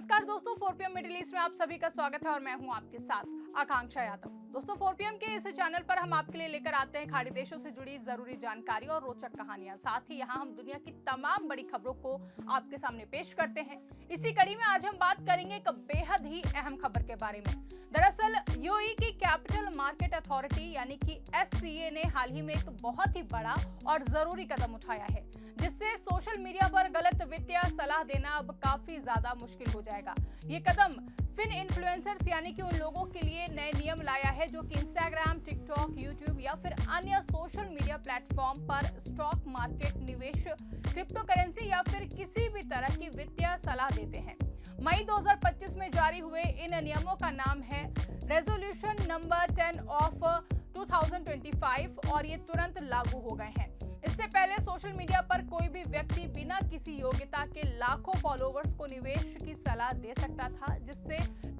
नमस्कार दोस्तों, 4PM middle east में आप सभी का स्वागत है और मैं हूं आपके साथ आकांक्षा यादव। दोस्तों, 4PM के इस चैनल पर हम आपके लिए लेकर आते हैं खाड़ी देशों से जुड़ी जरूरी जानकारी और रोचक कहानियां। साथ ही यहां हम दुनिया की तमाम बड़ी खबरों को आपके सामने पेश करते हैं। इसी कड़ी में आज हम बात करेंगे एक बेहद ही अहम खबर के बारे में। दरअसल यूएई की कैपिटल मार्केट अथॉरिटी यानी कि एससीए ने हाल ही में एक बहुत ही बड़ा और जरूरी कदम उठाया है, जिससे सोशल मीडिया पर गलत वित्तीय सलाह देना अब काफी ज्यादा मुश्किल हो जाएगा। ये कदम फिन इन्फ्लुएंसर्स यानी कि उन लोगों के लिए नए नियम लाया है जो कि इंस्टाग्राम, टिकटॉक, यूट्यूब या फिर अन्य सोशल मीडिया प्लेटफॉर्म पर स्टॉक मार्केट, निवेश, क्रिप्टो करेंसी या फिर किसी भी तरह की वित्तीय सलाह देते हैं। मई 2025 में जारी हुए इन नियमों का नाम है रेजोल्यूशन नंबर 10 ऑफ 2025 और ये तुरंत लागू हो गए हैं। इससे पहले सोशल मीडिया पर कोई भी व्यक्ति बिना किसी योग्यता के लाखों फॉलोवर्स को निवेश की सलाह दे सकता था, जिससे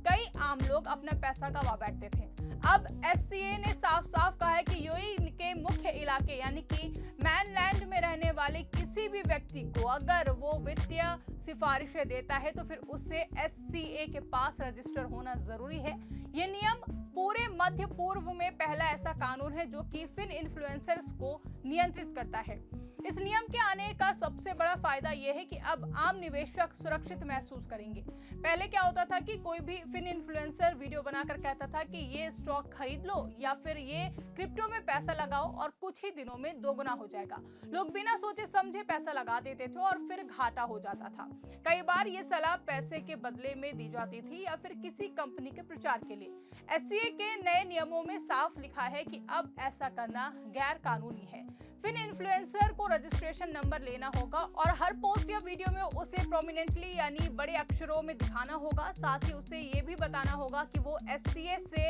कई आम लोग अपना पैसा गंवा बैठते थे। अब एससीए ने साफ साफ कहा है कि यूएई के मुख्य इलाके यानी कि मैनलैंड में रहने वाले किसी भी व्यक्ति को अगर वो वित्तीय सिफारिशें देता है तो फिर उससे एससीए के पास रजिस्टर होना जरूरी है। ये नियम पूरे मध्य पूर्व में पहला ऐसा कानून है जो कि फिन इन्फ्लुएंसर्स को नियंत्रित करता है। इस नियम के आने का सबसे बड़ा फायदा यह है कि अब आम निवेशक सुरक्षित महसूस करेंगे। पहले क्या होता था कि कोई भी फिन इन्फ्लुएंसर वीडियो बनाकर कहता था कि ये स्टॉक खरीद लो या फिर ये क्रिप्टो में पैसा लगाओ और कुछ ही दिनों में दोगुना हो जाएगा। लोग बिना सोचे समझे पैसा लगा देते थे और फिर घाटा हो जाता था। कई बार ये सलाह पैसे के बदले में दी जाती थी या फिर किसी कंपनी के प्रचार के लिए। एससीए के नए नियमों में साफ लिखा है कि अब ऐसा करना गैर कानूनी है। फिन इन्फ्लुएंसर को रजिस्ट्रेशन नंबर लेना होगा और हर पोस्ट या वीडियो में उसे प्रोमिनेंटली यानी बड़े अक्षरों में दिखाना होगा। साथ ही उसे ये भी बताना होगा कि वो एससीए से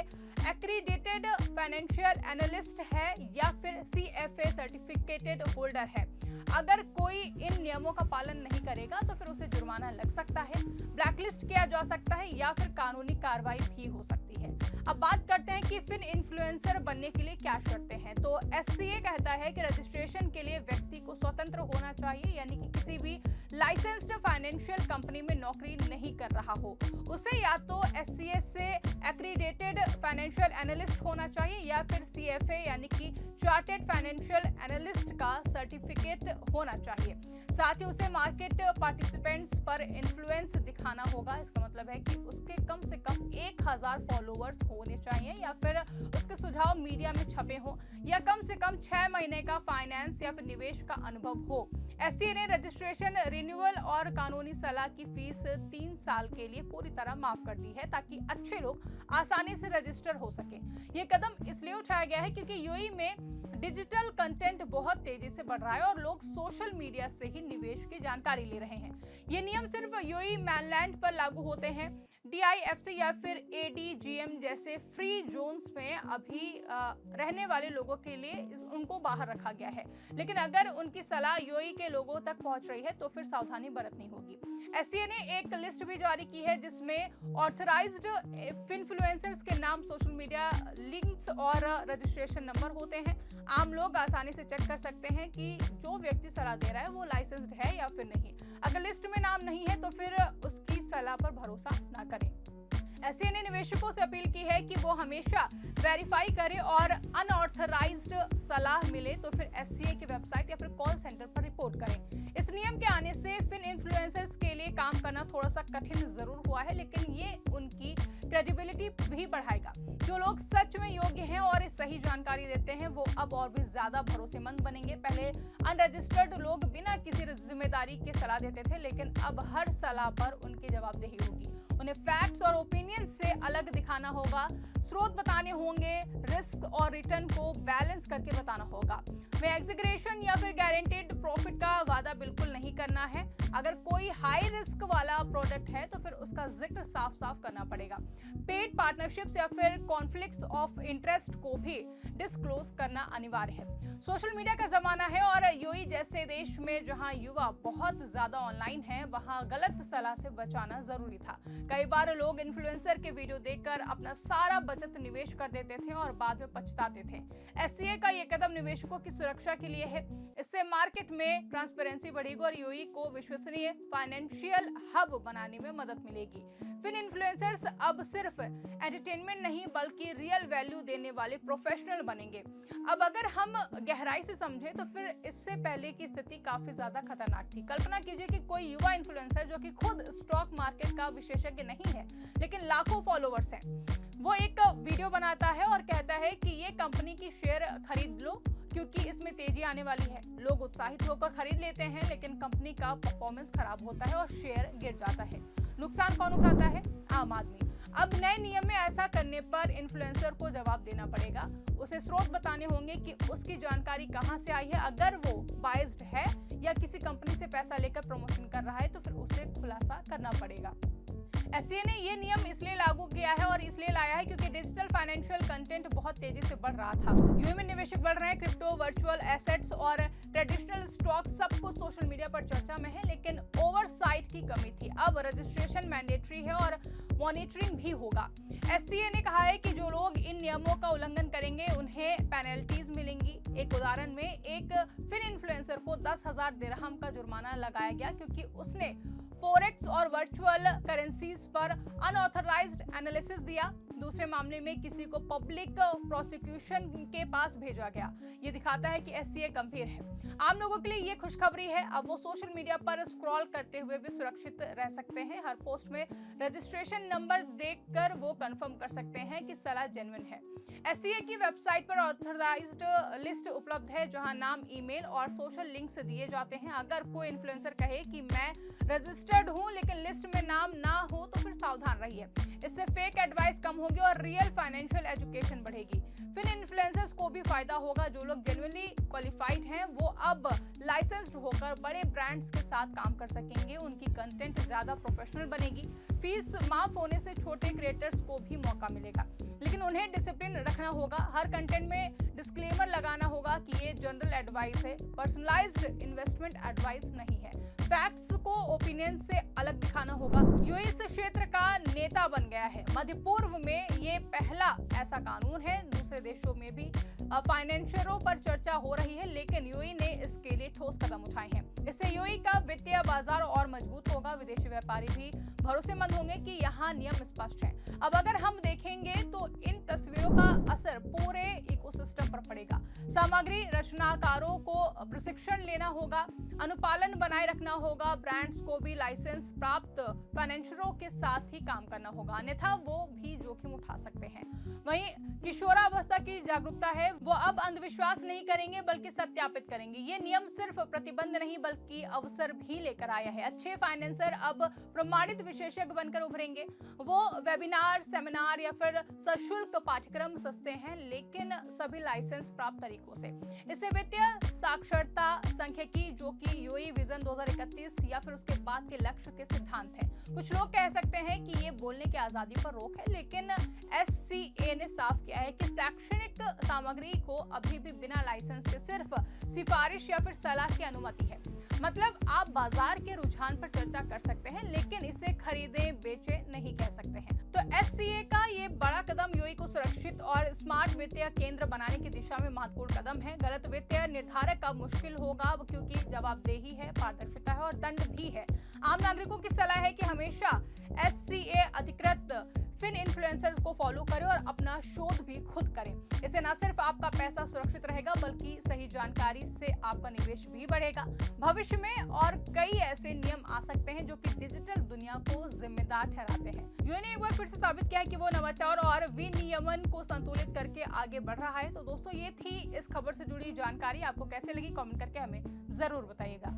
एक्रीडेटेड फाइनेंशियल एनालिस्ट है या फिर सीएफए सर्टिफिकेटेड होल्डर है। अगर कोई इन नियमों का पालन नहीं करेगा तो फिर उसे जुर्माना लग सकता है, ब्लैकलिस्ट किया जा सकता है या फिर कानूनी कार्रवाई भी हो सकती है। अब बात करते हैं कि फिन इन्फ्लुएंसर बनने के लिए क्या शर्तें हैं। तो एससीए कहता है कि रजिस्ट्रेशन के लिए व्यक्ति को स्वतंत्र होना चाहिए, यानी कि किसी भी लाइसेंस्ड फाइनेंशियल कंपनी में नौकरी नहीं कर रहा हो। उसे या तो एससीए से एक्रीडेटेड फाइनेंशियल एनालिस्ट होना चाहिए या फिर सीएफए यानी कि चार्टेड फाइनेंशियल एनालिस्ट का सर्टिफिकेट होना चाहिए। साथ ही उसे मार्केट पार्टिसिपेंट्स पर इन्फ्लुएंस दिखाना होगा। इसका मतलब है कि उसके कम से कम 1000 फॉलोवर्स होने चाहिए या फिर उसके सुझाव मीडिया में छपे हो या कम से कम 6 महीने का फाइनेंस या फिर निवेश का अनुभव हो। एससीए ने रजिस्ट्रेशन, रिन्यूअल और कानूनी सलाह की फीस 3 साल के लिए पूरी तरह माफ कर दी है ताकि अच्छे लोग आसानी से रजिस्टर हो सके। ये कदम इसलिए उठाया गया है क्योंकि यूएई में डिजिटल कंटेंट बहुत तेजी से बढ़ रहा है और लोग सोशल मीडिया से ही निवेश की जानकारी ले रहे हैं। ये नियम सिर्फ यूएई मैनलैंड पर लागू होते हैं। डीआईएफसी या फिर एडीजीएम जैसे फ्री जोन्स में अभी रहने वाले लोगों के लिए उनको बाहर रखा गया है, लेकिन अगर उनकी सलाह यूएई के लोगों तक पहुंच रही है तो फिर सावधानी बरतनी होगी। एससीए ने एक लिस्ट भी जारी की है जिसमें ऑथराइज्ड इन्फ्लुएंसर्स के नाम, सोशल मीडिया लिंक्स और रजिस्ट्रेशन नंबर होते हैं। आम लोग आसानी से चेक कर सकते हैं कि जो व्यक्ति सलाह दे रहा है वो लाइसेंस्ड है या फिर नहीं। अगर लिस्ट में नाम नहीं है तो फिर उसकी सलाह पर भरोसा ना करें। एससीए ने निवेशकों से अपील की है कि वो हमेशा वेरीफाई करें और अनऑथराइज्ड सलाह मिले तो फिर एससीए की वेबसाइट या फिर कॉल सेंटर पर रिपोर्ट करें। इस नियम के आने से फिन इन्फ्लुएंसर्स के लिए काम करना थोड़ा सा कठिन जरूर हुआ है, लेकिन ये उनकी क्रेडिबिलिटी भी बढ़ाएगा। जो लोग सच में योग्य हैं और सही जानकारी देते हैं वो अब और भी ज्यादा भरोसेमंद बनेंगे। पहले अनरजिस्टर्ड लोग बिना किसी जिम्मेदारी के सलाह देते थे, लेकिन अब हर सलाह पर उनकी जवाबदेही होगी। उन्हें फैक्ट्स और ओपिनियन से अलग दिखाना होगा, स्रोत बताने होंगे, रिस्क और रिटर्न को बैलेंस करके बताना होगा। में एग्जीग्रेशन या फिर गारंटेड प्रॉफिट का वादा बिल्कुल नहीं करना है। अगर कोई हाई रिस्क वाला प्रोडक्ट है तो फिर उसका जिक्र साफ साफ करना पड़ेगा। पेड पार्टनरशिप्स या फिर कॉन्फ्लिक्ट्स ऑफ इंटरेस्ट को भी डिस्क्लोज करना अनिवार्य है। सोशल मीडिया का जमाना है और यूएई जैसे देश में जहां युवा बहुत ज्यादा ऑनलाइन है, वहां गलत सलाह से बचाना जरूरी था। कई बार लोग इन्फ्लुएंसर के वीडियो देखकर अपना सारा बचत निवेश कर देते थे और बाद में पछताते थे। एससीए का ये कदम निवेशकों की सुरक्षा के लिए है। इससे मार्केट में ट्रांसपेरेंसी बढ़ेगी और यूएई को विश्वसनीय विश्वसनीय फाइनेंशियल हब बनाने में मदद मिलेगी। फिन इन्फ्लुएंसर्स अब सिर्फ एंटरटेनमेंट नहीं बल्कि रियल वैल्यू देने वाले प्रोफेशनल बनेंगे। अब अगर हम गहराई से समझें तो फिर इससे पहले की स्थिति काफी ज्यादा खतरनाक थी। कल्पना कीजिए कि कोई युवा इन्फ्लुएंसर जो कि खुद स्टॉक मार्केट का विशेषज्ञ नहीं है लेकिन लाखों फॉलोवर्स हैं, वो एक वीडियो बनाता है और कहता है कि ये कंपनी की शेयर खरीद लो क्योंकि इसमें तेजी आने वाली है। लोग उत्साहित होकर खरीद लेते हैं लेकिन कंपनी का परफॉर्मेंस खराब होता है और शेयर गिर जाता है। नुकसान कौन उठाता है? आम आदमी। अब नए नियम में ऐसा करने पर इन्फ्लुएंसर को जवाब देना पड़ेगा। उसे स्रोत बताने होंगे कि उसकी जानकारी कहां से आई है। अगर वो बायस्ड है या किसी कंपनी से पैसा लेकर प्रमोशन कर रहा है तो फिर उसे खुलासा करना पड़ेगा। एससीए ने ये नियम इसलिए लागू किया है और इसलिए लाया है क्योंकि डिजिटल फाइनेंशियल कंटेंट बहुत तेजी से बढ़ रहा था। यूए में निवेशक बढ़ रहे हैं, क्रिप्टो, वर्चुअल एसेट्स और ट्रेडिशनल स्टॉक सब कुछ सोशल मीडिया पर चर्चा में है, लेकिन ओवरसाइट की कमी थी। अब रजिस्ट्रेशन मैंडेटरी है और मॉनिटरिंग भी होगा। एससीए ने कहा है कि जो लोग इन नियमों का उल्लंघन करेंगे उन्हें पेनल्टीज मिलेंगी। एक उदाहरण में एक फिन इन्फ्लुएंसर को 10,000 दिरहम का जुर्माना लगाया गया क्योंकि उसने फॉरेक्स और वर्चुअल करेंसीज पर अनऑथराइज्ड एनालिसिस दिया। दूसरे मामले में किसी को पब्लिक प्रोसिक्यूशन के पास भेजा गया। ये दिखाता है कि एससीए गंभीर है। आम लोगों के लिए ये खुशखबरी है, अब वो सोशल मीडिया पर स्क्रॉल करते हुए भी सुरक्षित रह सकते हैं। हर पोस्ट में रजिस्ट्रेशन नंबर देखकर वो कंफर्म कर सकते हैं कि सलाह जेन्युइन है। एससीए की वेबसाइट पर ऑथराइज्ड लिस्ट उपलब्ध है जहां नाम, ईमेल और सोशल लिंक्स दिए जाते हैं। अगर कोई इन्फ्लुएंसर कहे कि मैं रजिस्टर्ड हूं लेकिन लिस्ट में नाम ना हो तो फिर सावधान रहिए। इससे फेक एडवाइस कम होगी और रियल फाइनेंशियल एजुकेशन बढ़ेगी। फिर इन्फ्लुएंसर्स को भी फायदा होगा। जो लोग जेन्युइनली क्वालिफाइड हैं वो अब लाइसेंस्ड होकर बड़े ब्रांड्स के साथ काम कर सकेंगे। उनकी कंटेंट ज्यादा प्रोफेशनल बनेगी। फीस माफ होने से छोटे क्रिएटर्स को भी मौका मिलेगा, लेकिन उन्हें डिसिप्लिन रखना होगा। हर कंटेंट में डिस्क्लेमर लगाना होगा कि ये जनरल एडवाइस है, पर्सनलाइज्ड इन्वेस्टमेंट एडवाइस नहीं है। फैक्ट्स को ओपिनियन से अलग दिखाना होगा। यूएई इस क्षेत्र का नेता बन गया है। मध्य पूर्व में ये पहला ऐसा कानून है। दूसरे देशों में भी फाइनेंशियरों पर चर्चा हो रही है, लेकिन यूएई ने इसके लिए ठोस कदम उठाए हैं। इससे यूएई का वित्तीय बाजार और मजबूत होगा। विदेशी व्यापारी भी भरोसेमंद होंगे कि यहाँ नियम स्पष्ट है। अब अगर हम देखेंगे तो इन तस्वीरों का असर पूरे इकोसिस्टम पर पड़ेगा। सामग्री रचनाकारों को प्रशिक्षण लेना होगा, अनुपालन बनाए रखना होगा। ब्रांड्स को भी लाइसेंस प्राप्त फाइनेंशियरों के साथ ही काम करना होगा, अन्यथा वो भी जोखिम उठा सकते हैं। वहीं किशोरावस्था की जागरूकता है, वो अब अंधविश्वास नहीं करेंगे बल्कि सत्यापित करेंगे। ये नियम सिर्फ प्रतिबंध नहीं बल्कि अवसर भी लेकर आया है। अच्छे फाइनेंसर अब प्रमाणित विशेषज्ञ बनकर उभरेंगे। वो वेबिनार, सेमिनार या फिर सशुल्क पाठ्यक्रम सस्ते हैं लेकिन सभी लाइसेंस प्राप्त तरीकों से। इससे वित्तीय साक्षरता सांख्यिकी, जो कि यूएई विजन 2031 या फिर उसके बाद के लक्ष्य के सिद्धांत हैं। कुछ लोग कह सकते हैं कि ये बोलने की आजादी पर रोक है, लेकिन एससीए ने साफ किया है कि शैक्षणिक सामग्री को अभी भी बिना लाइसेंस के सिर्फ सिफारिश या फिर सलाह की अनुमति है। मतलब आप बाजार के रुझान पर चर्चा कर सकते हैं लेकिन इसे खरीदे बेचे नहीं कह सकते हैं। तो एससीए का ये बड़ा कदम यूएई को सुरक्षित और स्मार्ट वित्तीय केंद्र बनाने की दिशा में महत्वपूर्ण कदम है। गलत वित्तीय निर्धारक अब मुश्किल होगा क्योंकि जवाबदेही है, पारदर्शिता है और दंड भी है। आम नागरिकों की सलाह है कि हमेशा एससीए अधिकृत फिन इन्फ्लुएंसर्स को फॉलो करें और अपना शोध भी खुद करें। इससे न सिर्फ आपका पैसा सुरक्षित रहेगा बल्कि सही जानकारी से आपका निवेश भी बढ़ेगा। भविष्य में और कई ऐसे नियम आ सकते हैं जो कि डिजिटल दुनिया को जिम्मेदार ठहराते हैं। यूएई ने एक बार फिर से साबित किया है कि वो नवाचार और विनियमन को संतुलित करके आगे बढ़ रहा है। तो दोस्तों, ये थी इस खबर से जुड़ी जानकारी। आपको कैसे लगी कमेंट करके हमें जरूर बताइएगा।